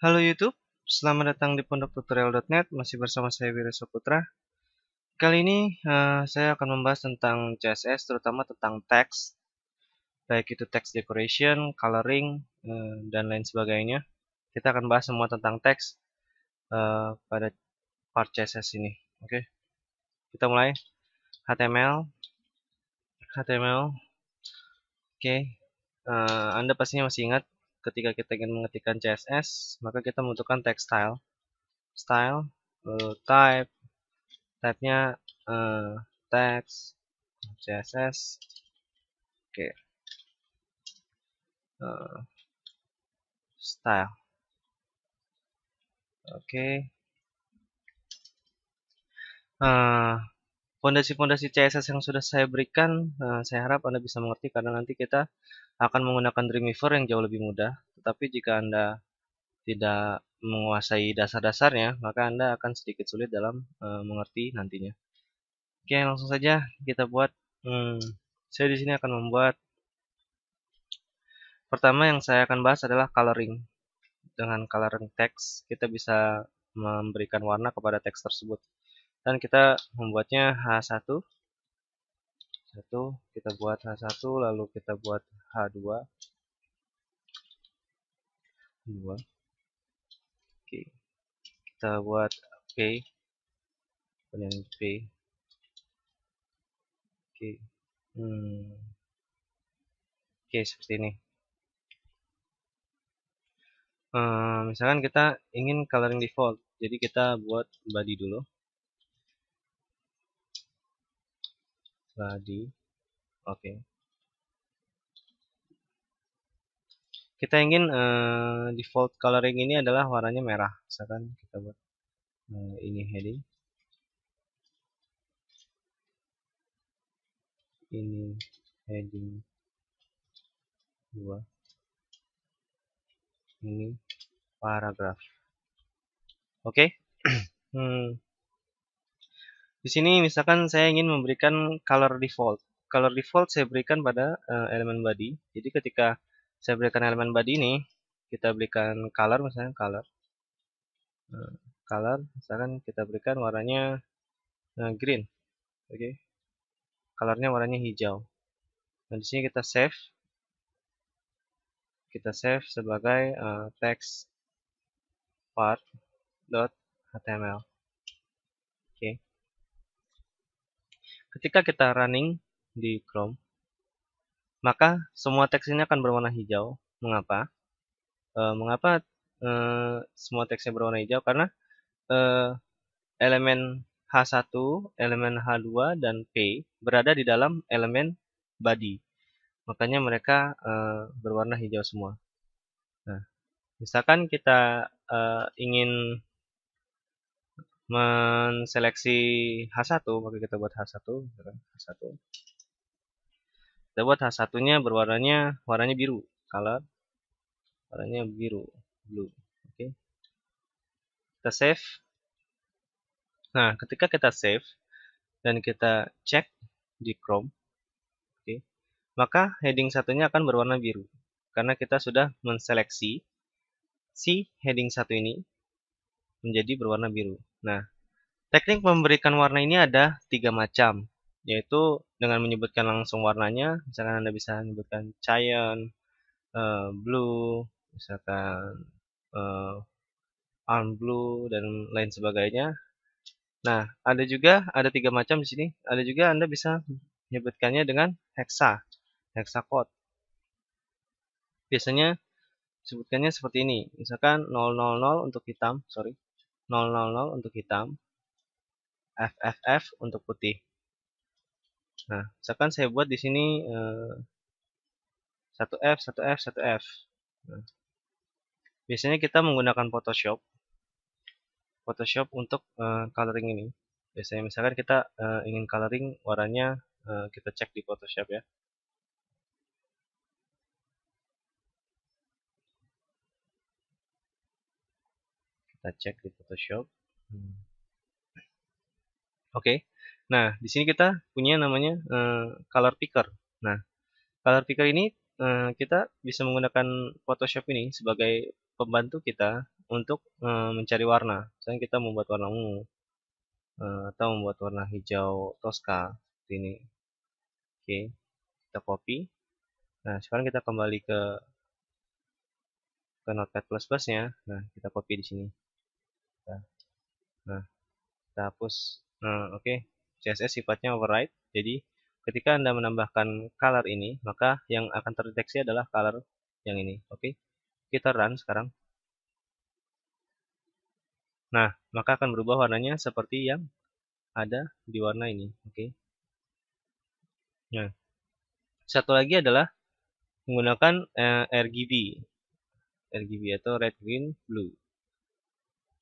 Halo YouTube, selamat datang di pondoktutorial.net. Masih bersama saya Wira Saputra. Kali ini saya akan membahas tentang CSS, terutama tentang teks, baik itu text decoration, coloring, dan lain sebagainya. Kita akan bahas semua tentang teks pada part CSS ini. Oke, kita mulai. HTML. Oke, Anda pastinya masih ingat ketika kita ingin mengetikkan CSS, maka kita membutuhkan text style, type. Type-nya text, CSS, oke, style, oke. Fondasi-fondasi CSS yang sudah saya berikan, saya harap Anda bisa mengerti karena nanti kita akan menggunakan Dreamweaver yang jauh lebih mudah. Tetapi jika Anda tidak menguasai dasar-dasarnya, maka Anda akan sedikit sulit dalam mengerti nantinya. Oke, langsung saja kita buat. Saya di sini akan membuat. Pertama yang saya akan bahas adalah coloring. Dengan coloring text, kita bisa memberikan warna kepada teks tersebut. Dan kita membuatnya H1. Kita buat H1, lalu kita buat H2. Oke. Kita buat P. Kemudian P. Oke. Oke, seperti ini. Misalkan kita ingin coloring default. Jadi kita buat body dulu. Body. Oke. Kita ingin default coloring ini adalah warnanya merah. Misalkan kita buat ini heading. Ini heading 2. Ini paragraf. Oke. Di sini misalkan saya ingin memberikan color default. Color default saya berikan pada elemen body. Jadi ketika saya berikan elemen body ini, kita berikan color, misalnya color. Color, misalkan kita berikan warnanya green. Oke. Colornya warnanya hijau. Nah, di sini kita save. Kita save sebagai text part.html. Oke. Ketika kita running di Chrome, maka semua teks ini akan berwarna hijau. Mengapa? Mengapa semua teksnya berwarna hijau? Karena elemen H1, elemen H2, dan P berada di dalam elemen body. Makanya mereka berwarna hijau semua. Nah, misalkan kita ingin menseleksi H1, maka kita buat H1, H1. Kita buat H1-nya warnanya biru, color warnanya biru, blue. Oke. Kita save. Nah, ketika kita save dan kita cek di Chrome, oke, maka heading satunya akan berwarna biru karena kita sudah menseleksi si heading 1 ini menjadi berwarna biru. Nah, teknik memberikan warna ini ada 3 macam, yaitu dengan menyebutkan langsung warnanya. Misalkan Anda bisa menyebutkan cyan, blue, misalkan arm blue, dan lain sebagainya. Nah, ada 3 macam di sini. Ada juga Anda bisa menyebutkannya dengan hexacode. Biasanya sebutkannya seperti ini. Misalkan 000 untuk hitam, 000 untuk hitam, FFF untuk putih. Nah, misalkan saya buat di sini 1F, 1F, 1F. Nah, biasanya kita menggunakan Photoshop untuk coloring ini. Biasanya misalkan kita ingin coloring warnanya, kita cek di Photoshop ya. Kita cek di Photoshop. Oke. Nah, di sini kita punya namanya color picker. Nah, color picker ini kita bisa menggunakan Photoshop ini sebagai pembantu kita untuk mencari warna. Misalnya kita membuat warna ungu atau membuat warna hijau toska seperti ini. Oke, kita copy. Nah, sekarang kita kembali ke Notepad++ nya. Nah, kita copy di sini. Nah, kita hapus. Oke. CSS sifatnya override. Jadi, ketika Anda menambahkan color ini, maka yang akan terdeteksi adalah color yang ini. Oke. Kita run sekarang. Nah, maka akan berubah warnanya seperti yang ada di warna ini. Oke. Nah, satu lagi adalah menggunakan RGB. RGB atau red, green, blue.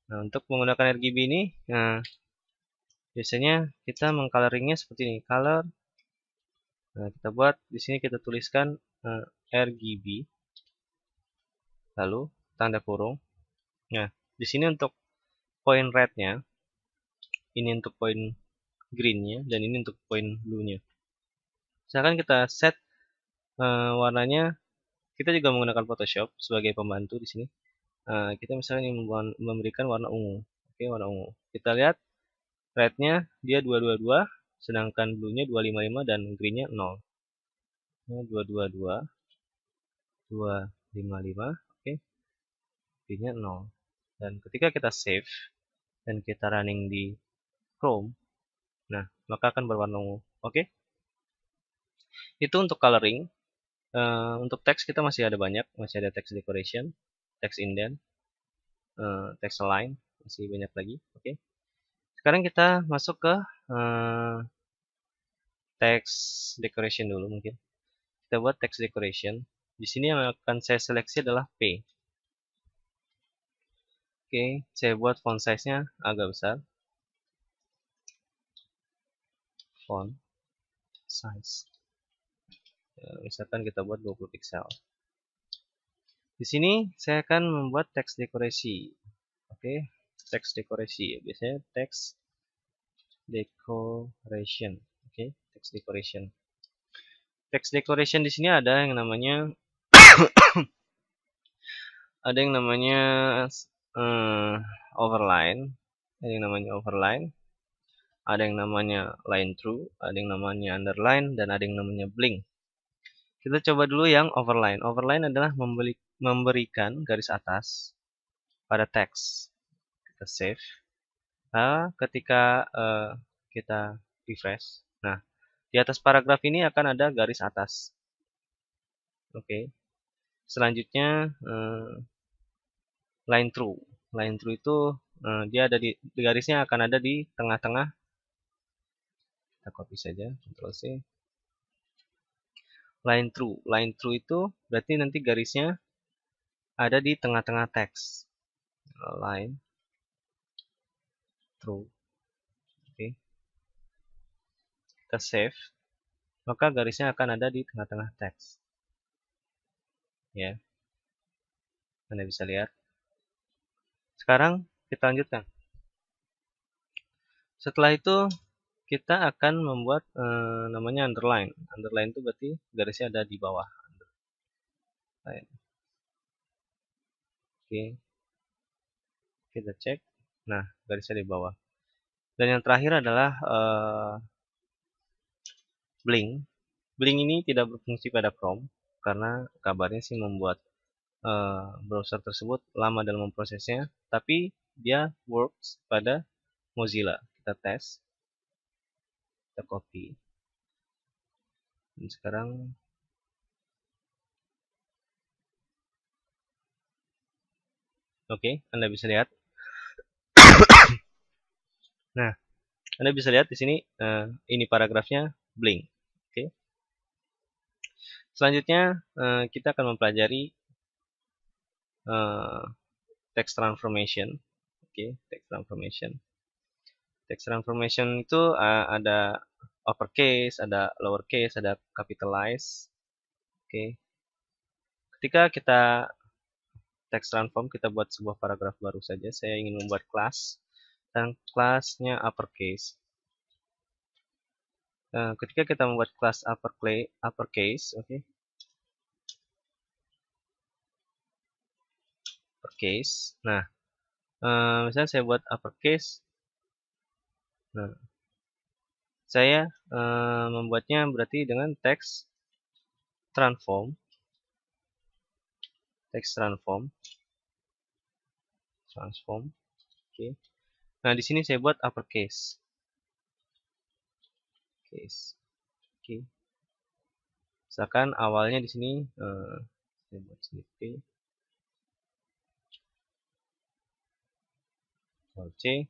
Nah, untuk menggunakan RGB ini, biasanya kita mengcoloringnya seperti ini. Color. Nah, kita buat di sini kita tuliskan RGB. Lalu tanda kurung. Nah, di sini untuk point red-nya, ini untuk point green-nya, dan ini untuk point blue-nya. Misalkan kita set warnanya, kita juga menggunakan Photoshop sebagai pembantu di sini. Kita misalnya ingin memberikan warna ungu. Oke, warna ungu. Kita lihat red-nya dia 222, sedangkan blue-nya 255 dan green-nya 0. 222, 255, oke. Green-nya 0. Dan ketika kita save dan kita running di Chrome, nah, maka akan berwarna ungu. Oke. Itu untuk coloring. Untuk teks kita masih ada banyak, masih ada text decoration, text indent, text align, masih banyak lagi. Oke. Sekarang kita masuk ke text decoration dulu mungkin. Kita buat text decoration. Di sini yang akan saya seleksi adalah P. Oke, saya buat font size-nya agak besar. Font size. Misalkan kita buat 20 pixel. Di sini saya akan membuat text dekorasi. Oke, text dekorasi. Biasanya text decoration. Oke, text decoration. Text decoration di sini ada yang namanya overline, ada yang namanya overline, ada yang namanya line through, ada yang namanya underline, dan ada yang namanya blink. Kita coba dulu yang overline. Overline adalah memberikan garis atas pada teks. Kita save. Nah, ketika kita refresh, nah, di atas paragraf ini akan ada garis atas. Oke. Selanjutnya line through. Line through itu dia ada di garisnya akan ada di tengah-tengah. Kita copy saja, Ctrl C. Line through. Line through itu berarti nanti garisnya ada di tengah-tengah teks. Line through. Oke. Kita save. Maka garisnya akan ada di tengah-tengah teks. Ya. Anda bisa lihat. Sekarang kita lanjutkan. Setelah itu kita akan membuat namanya underline. Underline itu berarti garisnya ada di bawah. Oke. Kita cek. Nah, garisnya di bawah. Dan yang terakhir adalah blink. Blink ini tidak berfungsi pada Chrome karena kabarnya sih membuat browser tersebut lama dalam memprosesnya, tapi dia works pada Mozilla. Kita tes, kita copy. Dan sekarang oke, Anda bisa lihat. Nah, Anda bisa lihat di sini ini paragrafnya blink. Oke. Selanjutnya kita akan mempelajari text transformation. Oke, text transformation. Text transformation itu ada uppercase, ada lowercase, ada capitalize. Oke. Ketika kita text transform, kita buat sebuah paragraf baru saja. Saya ingin membuat kelas dan kelasnya uppercase. Ketika kita membuat kelas uppercase, oke. Uppercase. Nah, Misalnya saya buat uppercase. Nah, saya membuatnya berarti dengan text transform. Text transform. Oke. Nah, di sini saya buat uppercase. Oke. Misalkan awalnya di sini saya buat sini P, Ctrl C.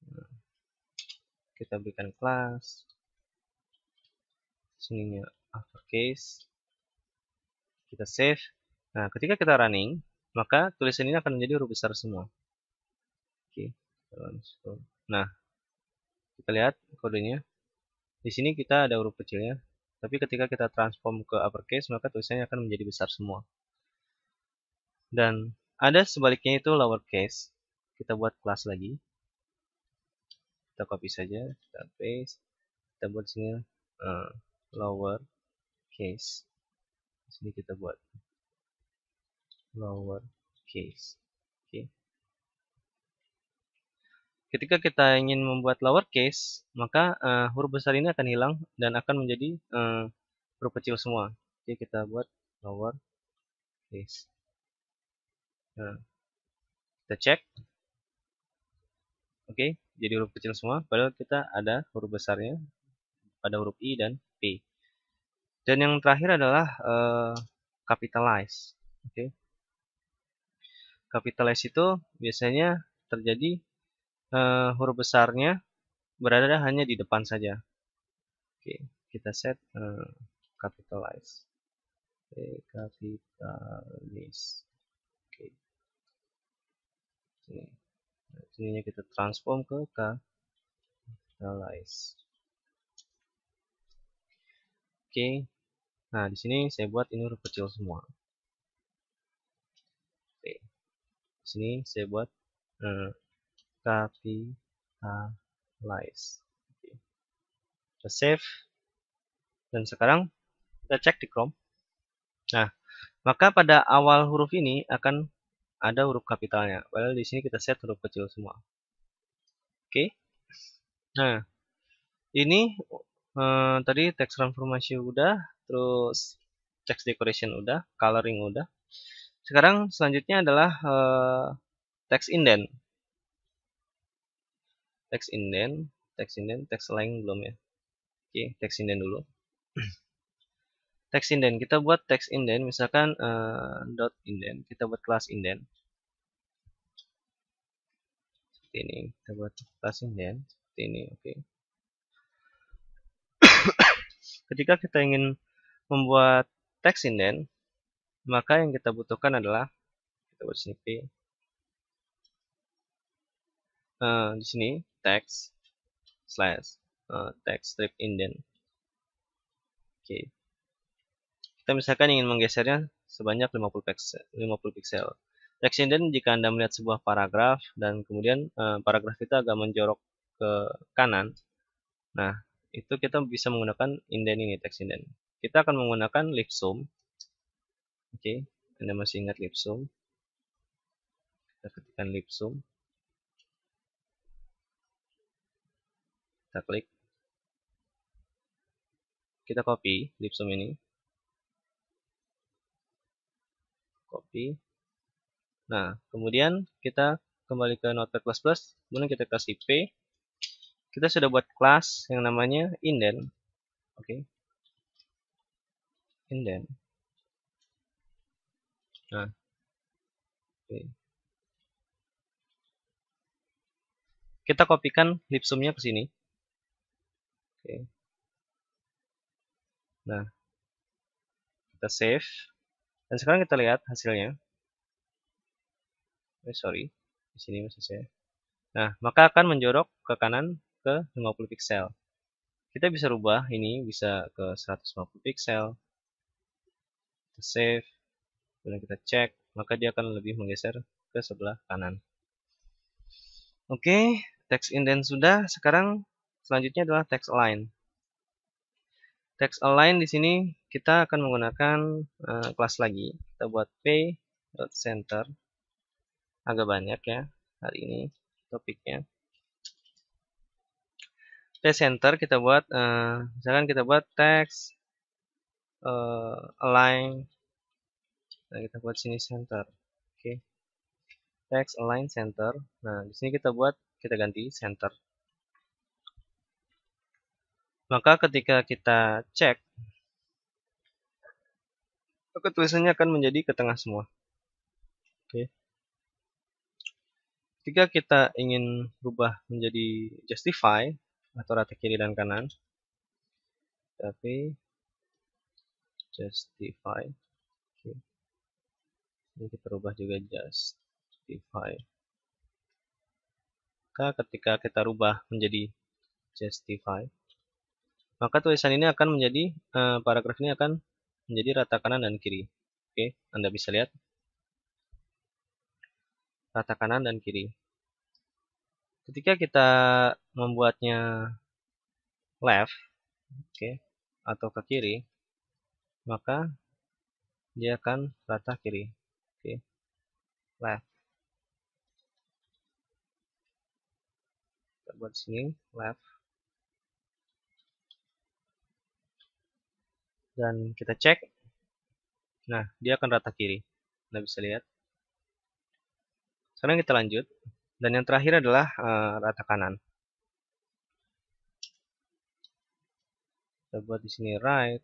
Nah, kita berikan kelas. Sininya uppercase. Kita save. Nah, ketika kita running, maka tulisan ini akan menjadi huruf besar semua. Oke. Nah, kita lihat kodenya. Di sini kita ada huruf kecilnya, tapi ketika kita transform ke uppercase, maka tulisannya akan menjadi besar semua. Dan ada sebaliknya itu lowercase. Kita buat kelas lagi. Kita copy saja, kita paste, kita buat sini lowercase. Di sini kita buat lowercase. Oke. Ketika kita ingin membuat lowercase, maka huruf besar ini akan hilang dan akan menjadi huruf kecil semua. Jadi kita buat lowercase. Nah, kita cek. Oke, jadi huruf kecil semua. Padahal kita ada huruf besarnya pada huruf I dan P. Dan yang terakhir adalah capitalize. Oke. Capitalize itu biasanya terjadi huruf besarnya berada hanya di depan saja. Oke, kita set capitalize. Oke, capitalize. Oke. Sini. Nah, sininya kita transform ke capitalize. Oke. Nah, di sini saya buat ini huruf kecil semua. Oke. Di sini saya buat capitalize. Oke. Kita save. Dan sekarang kita cek di Chrome. Nah, maka pada awal huruf ini akan ada huruf kapitalnya. Padahal di sini kita set huruf kecil semua. Oke. Nah, ini tadi text transformation udah, terus text decoration udah, coloring udah. Sekarang selanjutnya adalah text indent. Text line belum ya. Oke, text indent dulu. Text indent, kita buat text indent, misalkan dot indent, kita buat kelas indent. Seperti ini, kita buat kelas indent, seperti ini, oke. Ketika kita ingin membuat text indent, maka yang kita butuhkan adalah kita buat sini P. Di sini text slash text strip indent. Oke. Kita misalkan ingin menggesernya sebanyak 50 pixel. Text indent jika Anda melihat sebuah paragraf dan kemudian paragraf itu agak menjorok ke kanan. Nah, itu kita bisa menggunakan indent ini, text indent. Kita akan menggunakan lip zoom. Oke, Anda masih ingat lip zoom? Kita ketikkan lip zoom. Kita klik. Kita copy lip zoom ini. Copy. Nah, kemudian kita kembali ke Notepad++, kemudian kita kasih P. Kita sudah buat kelas yang namanya indent. Oke. Indent. Nah. Oke. Kita kopikan lip zoom-nya ke sini. Oke. Nah. Kita save. Dan sekarang kita lihat hasilnya. Sorry. Di sini masih saya. Nah, maka akan menjorok ke kanan ke 50 pixel. Kita bisa rubah ini bisa ke 150 pixel. Kita save. Kemudian kita cek, maka dia akan lebih menggeser ke sebelah kanan. Oke, text indent sudah. Sekarang selanjutnya adalah text align. Text align di sini kita akan menggunakan kelas lagi. Kita buat p.center. agak banyak ya hari ini topiknya. Text center kita buat, misalkan kita buat text align. Nah, kita buat sini center. Oke. Text align center. Nah, di sini kita ganti center. Maka ketika kita cek, maka tulisannya akan menjadi ke tengah semua. Oke. Ketika kita ingin rubah menjadi justify atau rata kiri dan kanan, tapi justify. Oke. Ini kita rubah juga justify. Maka ketika kita rubah menjadi justify, maka tulisan ini akan menjadi, paragraf ini akan menjadi rata kanan dan kiri. Oke, Anda bisa lihat rata kanan dan kiri. Ketika kita membuatnya left, oke, atau ke kiri, maka dia akan rata kiri. Oke, left. Kita buat sini left. Dan kita cek. Nah, dia akan rata kiri. Anda bisa lihat. Sekarang kita lanjut. Dan yang terakhir adalah rata kanan. Kita buat di sini right.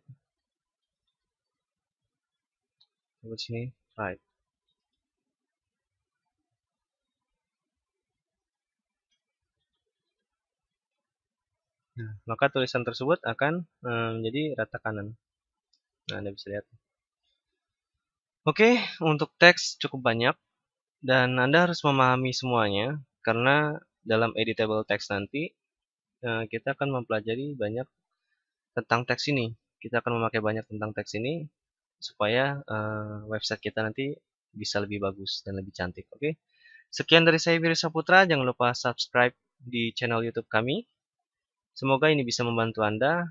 Kita buat di sini right. Nah, maka tulisan tersebut akan menjadi rata kanan. Nah, Anda bisa lihat. Oke, untuk teks cukup banyak. Dan Anda harus memahami semuanya. Karena dalam editable text nanti, kita akan mempelajari banyak tentang teks ini. Kita akan memakai banyak tentang teks ini. Supaya website kita nanti bisa lebih bagus dan lebih cantik. Oke. Sekian dari saya Biri Saputra. Jangan lupa subscribe di channel YouTube kami. Semoga ini bisa membantu Anda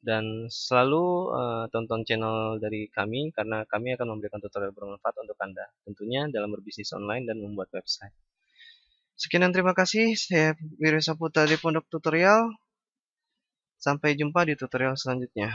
dan selalu tonton channel dari kami karena kami akan memberikan tutorial bermanfaat untuk Anda. Tentunya dalam berbisnis online dan membuat website. Sekian dan terima kasih. Saya Biri Saputra di Pondok Tutorial. Sampai jumpa di tutorial selanjutnya.